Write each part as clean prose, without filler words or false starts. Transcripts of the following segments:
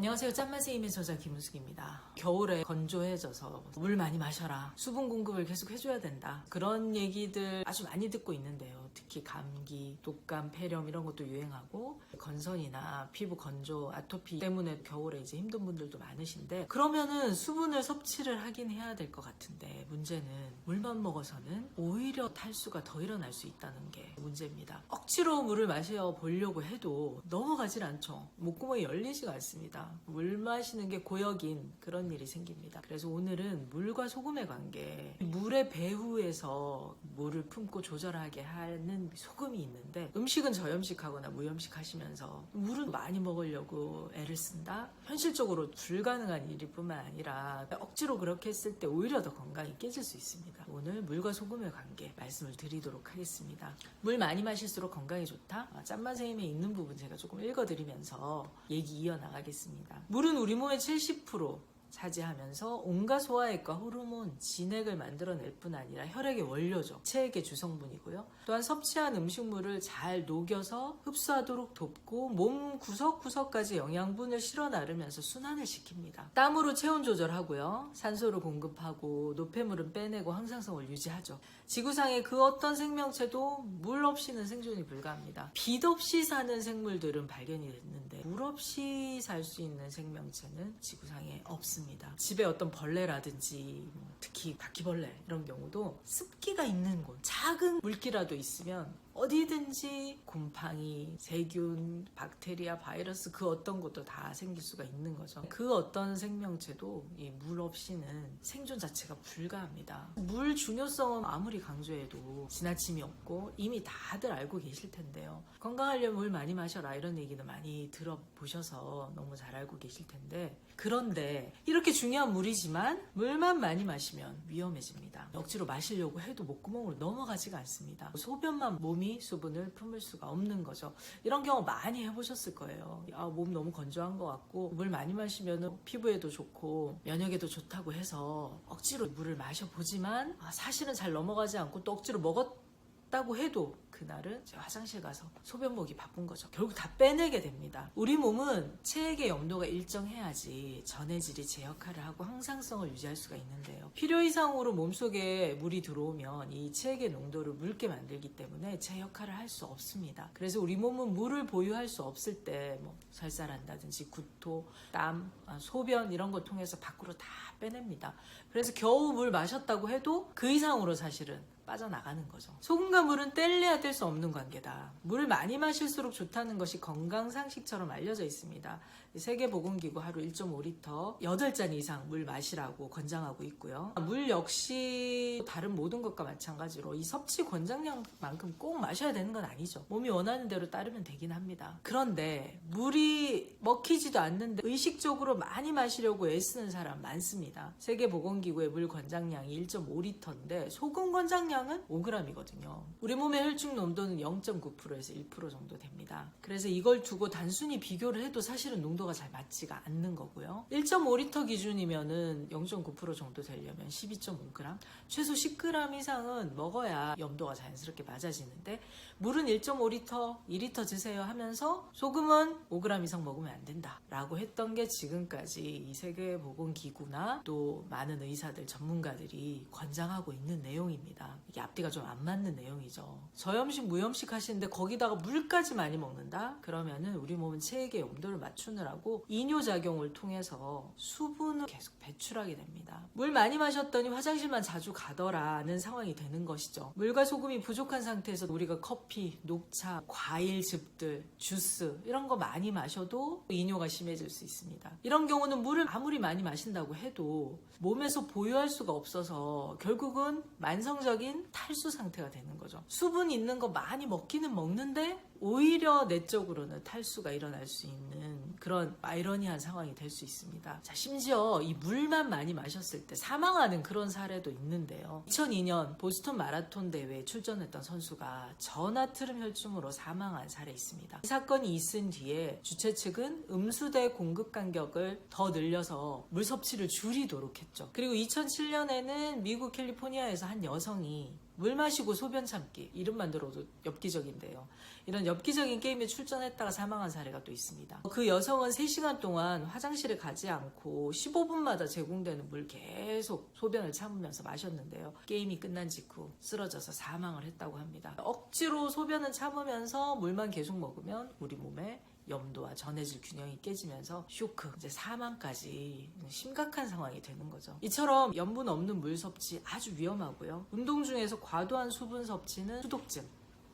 안녕하세요. 짠맛의 힘의 저자 김은숙입니다. 겨울에 건조해져서 물 많이 마셔라. 수분 공급을 계속 해줘야 된다. 그런 얘기들 아주 많이 듣고 있는데요. 특히 감기, 독감, 폐렴 이런 것도 유행하고 건선이나 피부 건조, 아토피 때문에 겨울에 이제 힘든 분들도 많으신데 그러면은 수분을 섭취를 하긴 해야 될 것 같은데 문제는 물만 먹어서는 오히려 탈수가 더 일어날 수 있다는 게 문제입니다. 억지로 물을 마셔 보려고 해도 넘어가질 않죠. 목구멍이 열리지가 않습니다. 물 마시는 게 고역인 그런 일이 생깁니다. 그래서 오늘은 물과 소금의 관계, 물의 배후에서 물을 품고 조절하게 하는 소금이 있는데 음식은 저염식하거나 무염식 하시면서 물은 많이 먹으려고 애를 쓴다? 현실적으로 불가능한 일일 뿐만 아니라 억지로 그렇게 했을 때 오히려 더 건강이 깨질 수 있습니다. 오늘 물과 소금의 관계 말씀을 드리도록 하겠습니다. 물 많이 마실수록 건강에 좋다? 짠맛의 힘에 있는 부분 제가 조금 읽어드리면서 얘기 이어나가겠습니다. 물은 우리 몸의 70% 차지하면서 온갖 소화액과 호르몬, 진액을 만들어낼 뿐 아니라 혈액의 원료죠. 체액의 주성분이고요. 또한 섭취한 음식물을 잘 녹여서 흡수하도록 돕고 몸 구석구석까지 영양분을 실어 나르면서 순환을 시킵니다. 땀으로 체온 조절하고요. 산소를 공급하고 노폐물은 빼내고 항상성을 유지하죠. 지구상의 그 어떤 생명체도 물 없이는 생존이 불가합니다. 빛 없이 사는 생물들은 발견이 됐는데 물 없이 살 수 있는 생명체는 지구상에 없습니다. 집에 어떤 벌레라든지 특히 바퀴벌레 이런 경우도 습기가 있는 곳, 작은 물기라도 있으면 어디든지 곰팡이, 세균, 박테리아, 바이러스 그 어떤 것도 다 생길 수가 있는 거죠. 그 어떤 생명체도 이 물 없이는 생존 자체가 불가합니다. 물 중요성은 아무리 강조해도 지나침이 없고 이미 다들 알고 계실 텐데요. 건강하려면 물 많이 마셔라 이런 얘기는 많이 들어보셔서 너무 잘 알고 계실 텐데 그런데 이렇게 중요한 물이지만 물만 많이 마시면 위험해집니다. 억지로 마시려고 해도 목구멍으로 넘어가지가 않습니다. 소변만 몸이 수분을 품을 수가 없는 거죠. 이런 경우 많이 해보셨을 거예요. 몸 너무 건조한 것 같고 물 많이 마시면 피부에도 좋고 면역에도 좋다고 해서 억지로 물을 마셔보지만 사실은 잘 넘어가지 않고 또 억지로 먹었다고 해도 그날은 화장실 가서 소변 보기 바쁜 거죠. 결국 다 빼내게 됩니다. 우리 몸은 체액의 염도가 일정해야지 전해질이 제 역할을 하고 항상성을 유지할 수가 있는데요. 필요 이상으로 몸속에 물이 들어오면 이 체액의 농도를 묽게 만들기 때문에 제 역할을 할 수 없습니다. 그래서 우리 몸은 물을 보유할 수 없을 때 살살한다든지 구토, 땀, 소변 이런 걸 통해서 밖으로 다 빼냅니다. 그래서 겨우 물 마셨다고 해도 그 이상으로 사실은 빠져나가는 거죠. 소금과 물은 뗄래야 뗄 수 없는 관계다. 물을 많이 마실수록 좋다는 것이 건강상식처럼 알려져 있습니다. 세계보건기구 하루 1.5리터 8잔 이상 물 마시라고 권장하고 있고요. 물 역시 다른 모든 것과 마찬가지로 이 섭취 권장량만큼 꼭 마셔야 되는 건 아니죠. 몸이 원하는 대로 따르면 되긴 합니다. 그런데 물이 먹히지도 않는데 의식적으로 많이 마시려고 애쓰는 사람 많습니다. 세계보건기구의 물 권장량이 1.5리터인데 소금 권장량은 5g이거든요. 우리 몸의 혈중 농도는 0.9%에서 1% 정도 됩니다. 그래서 이걸 두고 단순히 비교를 해도 사실은 농도가 잘 맞지가 않는 거고요. 1.5리터 기준이면은 0.9% 정도 되려면 12.5g, 최소 10g 이상은 먹어야 염도가 자연스럽게 맞아지는데 물은 1.5리터, 2리터 드세요 하면서 소금은 5g 이상 먹으면 안 된다 라고 했던 게 지금까지 이 세계보건기구나 또 많은 의사들, 전문가들이 권장하고 있는 내용입니다. 이게 앞뒤가 좀 안 맞는 내용이죠. 저염식, 무염식 하시는데 거기다가 물까지 많이 먹는다? 그러면은 우리 몸은 체액의 염도를 맞추느라고 이뇨작용을 통해서 수분을 계속 배출하게 됩니다. 물 많이 마셨더니 화장실만 자주 가더라는 상황이 되는 것이죠. 물과 소금이 부족한 상태에서 우리가 커피, 녹차, 과일즙들, 주스 이런 거 많이 마셔도 이뇨가 심해질 수 있습니다. 이런 경우는 물을 아무리 많이 마신다고 해도 몸에서 보유할 수가 없어서 결국은 만성적인 탈수 상태가 되는 거죠. 수분 있는 거 많이 먹기는 먹는데 오히려 내적으로는 탈수가 일어날 수 있는 그런 아이러니한 상황이 될 수 있습니다. 자, 심지어 이 물만 많이 마셨을 때 사망하는 그런 사례도 있는데요. 2002년 보스턴 마라톤 대회에 출전했던 선수가 저나트륨 혈중으로 사망한 사례 있습니다. 이 사건이 있은 뒤에 주최 측은 음수대 공급 간격을 더 늘려서 물 섭취를 줄이도록 했죠. 그리고 2007년에는 미국 캘리포니아에서 한 여성이 물 마시고 소변 참기, 이름만 들어도 엽기적인데요. 이런 엽기적인 게임에 출전했다가 사망한 사례가 또 있습니다. 그 여성은 3시간 동안 화장실에 가지 않고 15분마다 제공되는 물 계속 소변을 참으면서 마셨는데요. 게임이 끝난 직후 쓰러져서 사망을 했다고 합니다. 억지로 소변을 참으면서 물만 계속 먹으면 우리 몸에 염도와 전해질 균형이 깨지면서 쇼크, 이제 사망까지 심각한 상황이 되는 거죠. 이처럼 염분 없는 물 섭취 아주 위험하고요. 운동 중에서 과도한 수분 섭취는 수독증,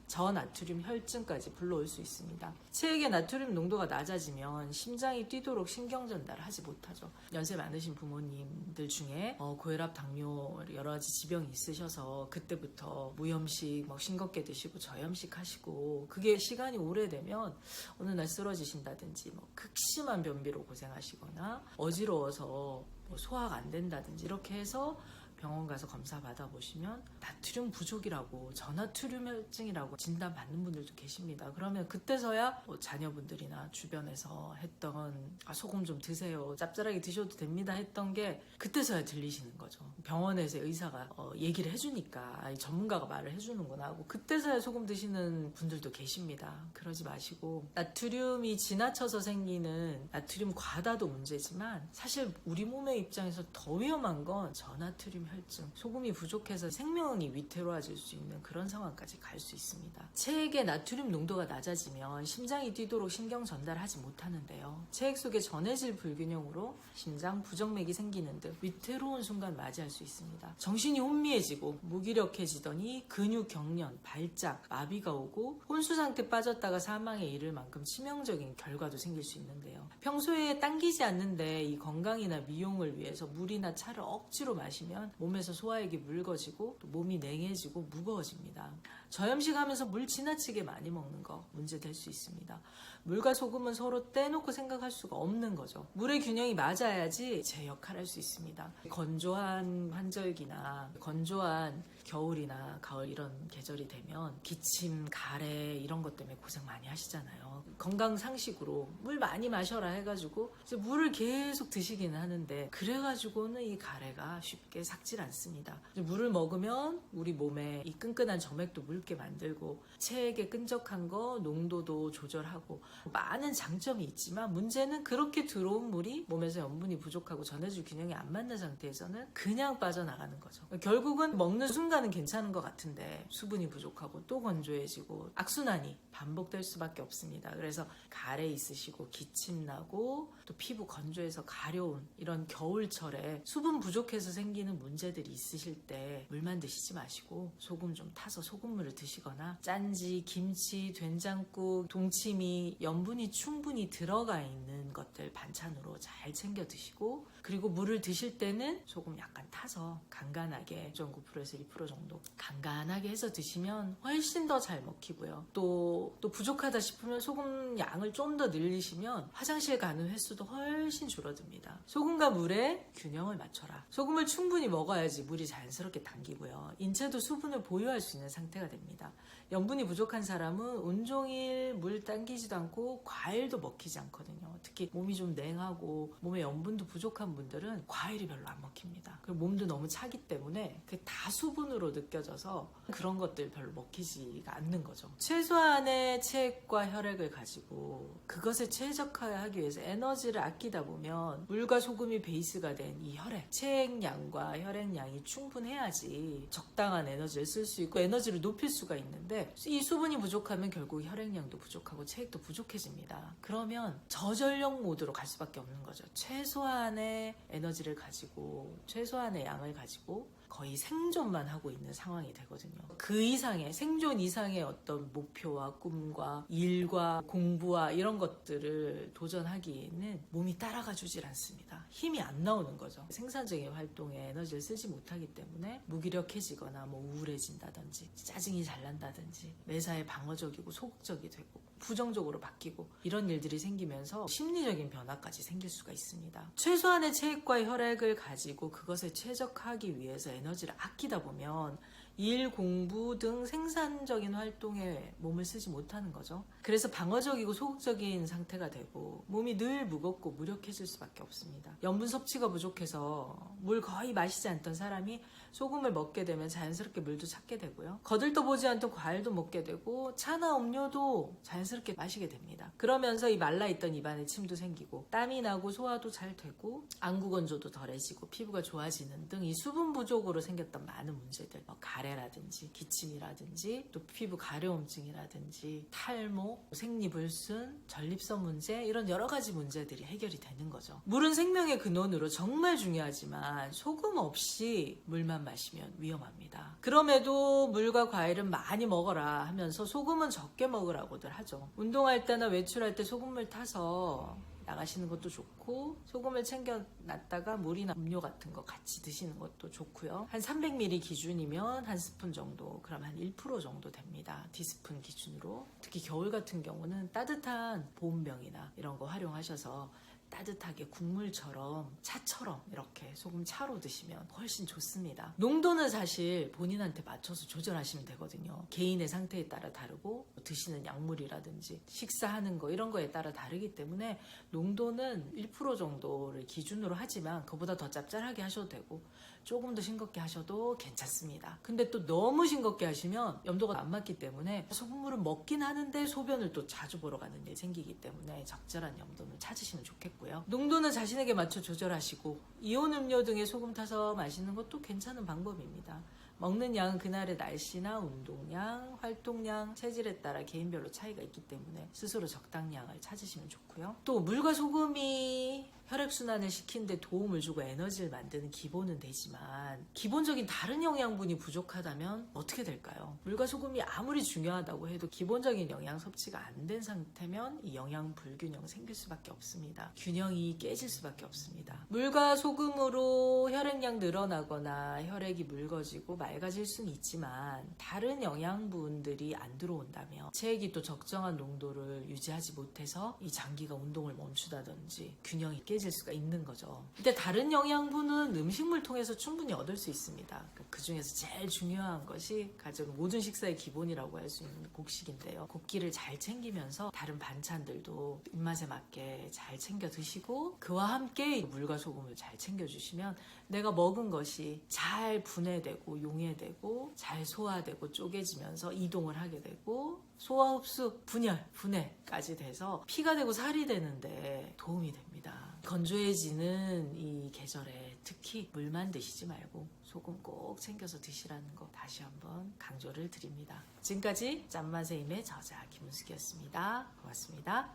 저나트륨 혈증까지 불러올 수 있습니다. 체액의 나트륨 농도가 낮아지면 심장이 뛰도록 신경 전달을 하지 못하죠. 연세 많으신 부모님들 중에 고혈압, 당뇨 여러 가지 지병이 있으셔서 그때부터 무염식 싱겁게 드시고 저염식 하시고 그게 시간이 오래되면 어느 날 쓰러지신다든지 극심한 변비로 고생하시거나 어지러워서 소화가 안 된다든지 이렇게 해서 병원 가서 검사 받아보시면 나트륨 부족이라고, 저나트륨 혈증이라고 진단받는 분들도 계십니다. 그러면 그때서야 자녀분들이나 주변에서 했던 소금 좀 드세요, 짭짤하게 드셔도 됩니다 했던 게 그때서야 들리시는 거죠. 병원에서 의사가 얘기를 해주니까 전문가가 말을 해주는구나 하고 그때서야 소금 드시는 분들도 계십니다. 그러지 마시고, 나트륨이 지나쳐서 생기는 나트륨 과다도 문제지만 사실 우리 몸의 입장에서 더 위험한 건 저나트륨 혈증, 소금이 부족해서 생명이 위태로워질 수 있는 그런 상황까지 갈 수 있습니다. 체액의 나트륨 농도가 낮아지면 심장이 뛰도록 신경 전달하지 못하는데요. 체액 속의 전해질 불균형으로 심장 부정맥이 생기는 등 위태로운 순간 맞이할 수 있습니다. 정신이 혼미해지고 무기력해지더니 근육 경련, 발작, 마비가 오고 혼수 상태 빠졌다가 사망에 이를 만큼 치명적인 결과도 생길 수 있는데요. 평소에 당기지 않는데 이 건강이나 미용을 위해서 물이나 차를 억지로 마시면 몸에서 소화액이 묽어지고 또 몸이 냉해지고 무거워집니다. 저염식하면서 물 지나치게 많이 먹는 거 문제될 수 있습니다. 물과 소금은 서로 떼놓고 생각할 수가 없는 거죠. 물의 균형이 맞아야지 제 역할을 할 수 있습니다. 건조한 환절기나 건조한 겨울이나 가을 이런 계절이 되면 기침, 가래 이런 것 때문에 고생 많이 하시잖아요. 건강 상식으로 물 많이 마셔라 해가지고 이제 물을 계속 드시기는 하는데 그래가지고는 이 가래가 쉽게 삭질 않습니다. 물을 먹으면 우리 몸에 이 끈끈한 점액도 묽게 만들고 체액의 끈적한 거 농도도 조절하고 많은 장점이 있지만 문제는 그렇게 들어온 물이 몸에서 염분이 부족하고 전해질 균형이 안 맞는 상태에서는 그냥 빠져나가는 거죠. 결국은 먹는 순간은 괜찮은 것 같은데 수분이 부족하고 또 건조해지고 악순환이 반복될 수밖에 없습니다. 그래서 가래 있으시고 기침나고 또 피부 건조해서 가려운 이런 겨울철에 수분 부족해서 생기는 문제들이 있으실 때 물만 드시지 마시고 소금 좀 타서 소금물을 드시거나 짠지, 김치, 된장국, 동치미 염분이 충분히 들어가 있는 것들 반찬으로 잘 챙겨 드시고 그리고 물을 드실 때는 소금 약간 타서 간간하게 0.9%에서 2% 정도 간간하게 해서 드시면 훨씬 더 잘 먹히고요. 또 부족하다 싶으면 소금 양을 좀 더 늘리시면 화장실 가는 횟수도 훨씬 줄어듭니다. 소금과 물의 균형을 맞춰라. 소금을 충분히 먹어야지 물이 자연스럽게 당기고요. 인체도 수분을 보유할 수 있는 상태가 됩니다. 염분이 부족한 사람은 온종일 물 당기지도 않고 과일도 먹히지 않거든요. 특히 몸이 좀 냉하고 몸에 염분도 부족한 분들은 과일이 별로 안 먹힙니다. 그리고 몸도 너무 차기 때문에 그게 다 수분으로 느껴져서 그런 것들 별로 먹히지가 않는 거죠. 최소한의 체액과 혈액을 가지고 그것에 최적화하기 위해서 에너지를 아끼다 보면 물과 소금이 베이스가 된 이 혈액, 체액량과 혈액량이 충분해야지 적당한 에너지를 쓸 수 있고 에너지를 높일 수가 있는데 이 수분이 부족하면 결국 혈액량도 부족하고 체액도 부족해집니다. 그러면 저전력 모드로 갈 수밖에 없는 거죠. 최소한의 에너지를 가지고 최소한의 양을 가지고 거의 생존만 하고 있는 상황이 되거든요. 그 이상의 생존 이상의 어떤 목표와 꿈과 일과 공부와 이런 것들을 도전하기에는 몸이 따라가 주질 않습니다. 힘이 안 나오는 거죠. 생산적인 활동에 에너지를 쓰지 못하기 때문에 무기력해지거나 우울해진다든지 짜증이 잘 난다든지 매사에 방어적이고 소극적이 되고 부정적으로 바뀌고 이런 일들이 생기면서 심리적인 변화까지 생길 수가 있습니다. 최소한의 체액과 혈액을 가지고 그것에 최적화하기 위해서 에너지를 아끼다 보면 일, 공부 등 생산적인 활동에 몸을 쓰지 못하는 거죠. 그래서 방어적이고 소극적인 상태가 되고 몸이 늘 무겁고 무력해질 수밖에 없습니다. 염분 섭취가 부족해서 물 거의 마시지 않던 사람이 소금을 먹게 되면 자연스럽게 물도 찾게 되고요. 거들떠보지 않던 과일도 먹게 되고 차나 음료도 자연스럽게 마시게 됩니다. 그러면서 이 말라있던 입안에 침도 생기고 땀이 나고 소화도 잘 되고 안구 건조도 덜해지고 피부가 좋아지는 등 이 수분 부족으로 생겼던 많은 문제들, 가래라든지 기침이라든지 또 피부 가려움증이라든지 탈모, 생리불순, 전립선 문제 이런 여러 가지 문제들이 해결이 되는 거죠. 물은 생명의 근원으로 정말 중요하지만 소금 없이 물만 마시면 위험합니다. 그럼에도 물과 과일은 많이 먹어라 하면서 소금은 적게 먹으라고들 하죠. 운동할 때나 외출할 때 소금물 타서 나가시는 것도 좋고 소금을 챙겨놨다가 물이나 음료 같은 거 같이 드시는 것도 좋고요. 한 300ml 기준이면 한 스푼 정도, 그럼 한 1% 정도 됩니다. 티스푼 기준으로. 특히 겨울 같은 경우는 따뜻한 보온병이나 이런 거 활용하셔서 따뜻하게 국물처럼 차처럼 이렇게 소금 차로 드시면 훨씬 좋습니다. 농도는 사실 본인한테 맞춰서 조절하시면 되거든요. 개인의 상태에 따라 다르고 드시는 약물이라든지 식사하는 거 이런 거에 따라 다르기 때문에 농도는 1% 정도를 기준으로 하지만 그보다 더 짭짤하게 하셔도 되고 조금 더 싱겁게 하셔도 괜찮습니다. 근데 또 너무 싱겁게 하시면 염도가 안 맞기 때문에 소금물을 먹긴 하는데 소변을 또 자주 보러 가는 일이 생기기 때문에 적절한 염도는 찾으시면 좋겠고요. 농도는 자신에게 맞춰 조절하시고 이온 음료 등에 소금 타서 마시는 것도 괜찮은 방법입니다. 먹는 양은 그날의 날씨나 운동량, 활동량, 체질에 따라 개인별로 차이가 있기 때문에 스스로 적당량을 찾으시면 좋고요. 또 물과 소금이 혈액순환을 시키는데 도움을 주고 에너지를 만드는 기본은 되지만 기본적인 다른 영양분이 부족하다면 어떻게 될까요? 물과 소금이 아무리 중요하다고 해도 기본적인 영양 섭취가 안 된 상태면 이 영양 불균형 생길 수밖에 없습니다. 균형이 깨질 수밖에 없습니다. 물과 소금으로 혈액량 늘어나거나 혈액이 묽어지고 맑아질 수는 있지만 다른 영양분들이 안 들어온다면 체액이 또 적정한 농도를 유지하지 못해서 이 장기가 운동을 멈추다든지 균형이 깨질 수가 있는 거죠. 근데 다른 영양분은 음식물 통해서 충분히 얻을 수 있습니다. 그 중에서 제일 중요한 것이 가장 모든 식사의 기본이라고 할 수 있는 곡식인데요. 곡기를 잘 챙기면서 다른 반찬들도 입맛에 맞게 잘 챙겨 드시고 그와 함께 물과 소금을 잘 챙겨주시면 내가 먹은 것이 잘 분해되고 용해되고 잘 소화되고 쪼개지면서 이동을 하게 되고 소화 흡수, 분열, 분해까지 돼서 피가 되고 살이 되는데 도움이 됩니다. 건조해지는 이 계절에 특히 물만 드시지 말고 소금 꼭 챙겨서 드시라는 거 다시 한번 강조를 드립니다. 지금까지 짠맛의 힘의 저자 김은숙이었습니다. 고맙습니다.